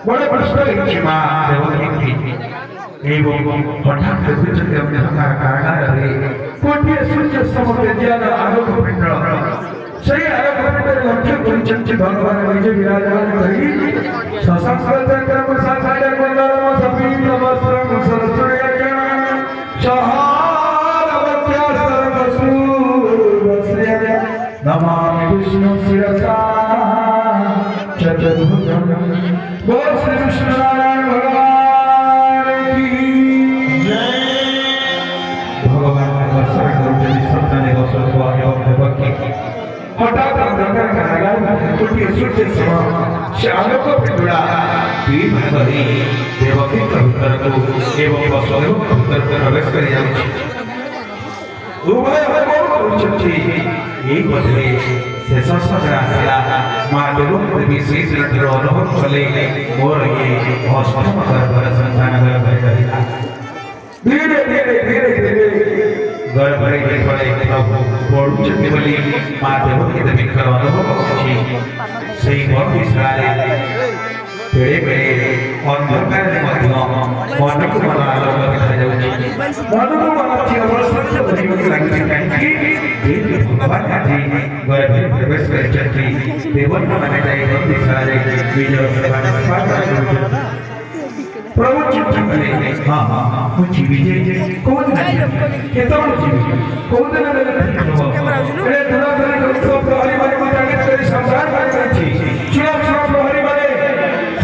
बड़े प्रश्न हठात कोटिए सूर्य समतेजियान आलोक पिंड से आलोक पिंड लक्ष्य परिचंची भगवान निजे विराजमान करी शशांक चक्रम साखाय मंडलम सपीत वस्त्रम सरसुर्यकण शहारवत्या सर्वसूरवस्र्य नमामि विष्णु शिरसा चतुर्भुजं बोल श्री कृष्ण नारायण भगवान की जय। भगवान का दर्शन करते सप्ताह बसव एवं देवकी हठात अंधकार कारागार कोटिए सूर्य सम से आलोक पिंडुड़ा दुई भाग देवकी भीतर को एवं बसव भीतर को प्रवेश कर उभय शेष समय आसला माँ देवी से अनुभव कले मोर ये अष्टम गर्भर संतान धीरे धीरे धीरे धीरे गर्भरे प्रभु पढ़ुंट बोली माँ देवी अनुभव से बेले बेले अंधकार मन को मन आलोक देखा मन को मन लगे भगवान आज गर्भ प्रवेश कर देवन मैंने विजय प्रभु चिंता कले हाँ हाँ मुझे विजय कौन केतवण जीवी कौन प्रहरी माने मतागत करी संसार माने चुनाव चुनाव प्रहरी माने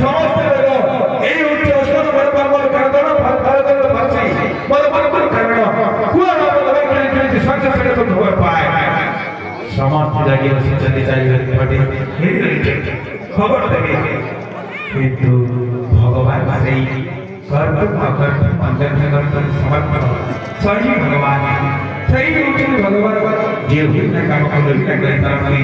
समस्त लोग ए उच्च अष्टम बरबर करदन भारत भाषी बरबर करण कुआ लगे करी संसार से तो हो पाए समस्त जागी सिंचन चाहिए पटे खबर देवे किंतु भगवान से कर्तव्य अकर्तव्य अंतर्गत समर्पण सही भगवान सही भगवान जे हुईना काम को लगिना करे तरंती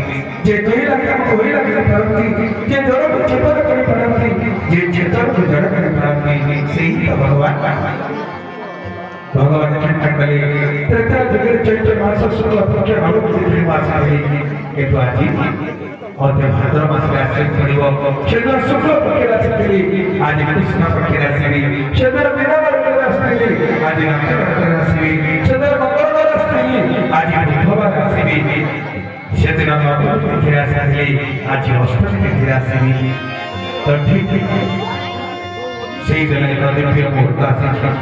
जे कहिला काम को होइला करे तरंती जे जड़ को चेतन करे तरंती जे चेतन को जड़ करे तरंती सही भगवान भगवान चिंतन करे त्रेता जगत चैत्र मास शुक्ल पक्ष आलोक तिथि मास आवे के द्वाजी और जब भाद्र मास के आश्रित पड़िबो चंद्र शुक्ल पक्ष राशि आज कृष्ण पक्ष राशि चंद्र मीना वर्ग राशि आज नक्षत्र राशि चंद्र मंगल राशि आज बुधवार राशि चंद्र नवमी तिथि राशि आज अष्टमी तिथि राशि तो ठीक से दिने दिव्य मुहूर्त आशा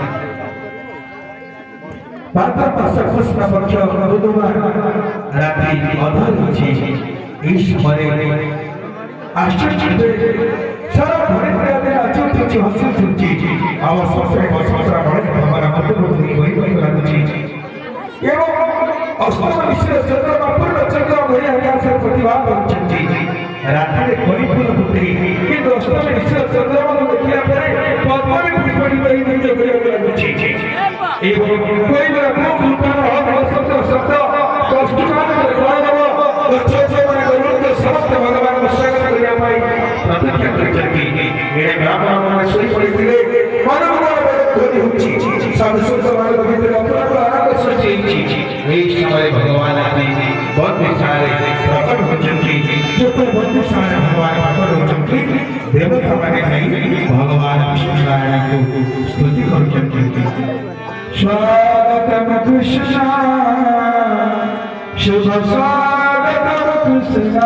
भाद्र मास कृष्ण पक्ष बुधवार रात्रि अधर होछि इस समय आश्चर्य सारा घरे प्रयाते अचूत हसी छुची आवश्यक बसरा बड़े भगवान मध्य होई लागुची एवं अष्टम विश्व चंद्रमा पूर्ण चंद्र भरी आकाश प्रतिभा करुचंती रात्रि परिपूर्ण फुटे कि अष्टम विश्व चंद्रमा को देखिया परे पद्मनी पुष्पनी परी निज करिया लागुची एवं कोई बड़ा मुख लुकानो हो शब्द ମାନେ କରୁଛନ୍ତି ସମସ୍ତେ ଭଗବାନଙ୍କ ସ୍ୱାଗତ କରିବା ପାଇଁ ପ୍ରତୀକ୍ଷା କରିଛନ୍ତି ଏଣେ ବ୍ରାହ୍ମଣ ମାନେ ଶୋଇ ପଡ଼ିଥିଲେ ମନକୁ ମନ ଧ୍ୱନି ହେଉଛି ସାଧୁ ସନ୍ତମାନଙ୍କ ଭିତରେ ଅପରାଧ ଆରମ୍ଭ ସୃଷ୍ଟି ହେଇଛି ଏହି ସମୟରେ ଭଗବାନ ଆଜି ବନ୍ଦିଶାଳାରେ ପ୍ରକଟ ହୋଇଛନ୍ତି ଯେତେ ବନ୍ଦିଶାଳାରେ ଭଗବାନ ପ୍ରକଟ ହେଉଛନ୍ତି ଦେବତାମାନେ ନେଇ ଭଗବାନ ବିଷ୍ଣୁନାରାୟଣଙ୍କୁ ସ୍ତୁତି କରୁଛନ୍ତି ସ୍ୱାଗତମ୍ କୃଷ୍ଣ शुभ स्वागतम कृष्ण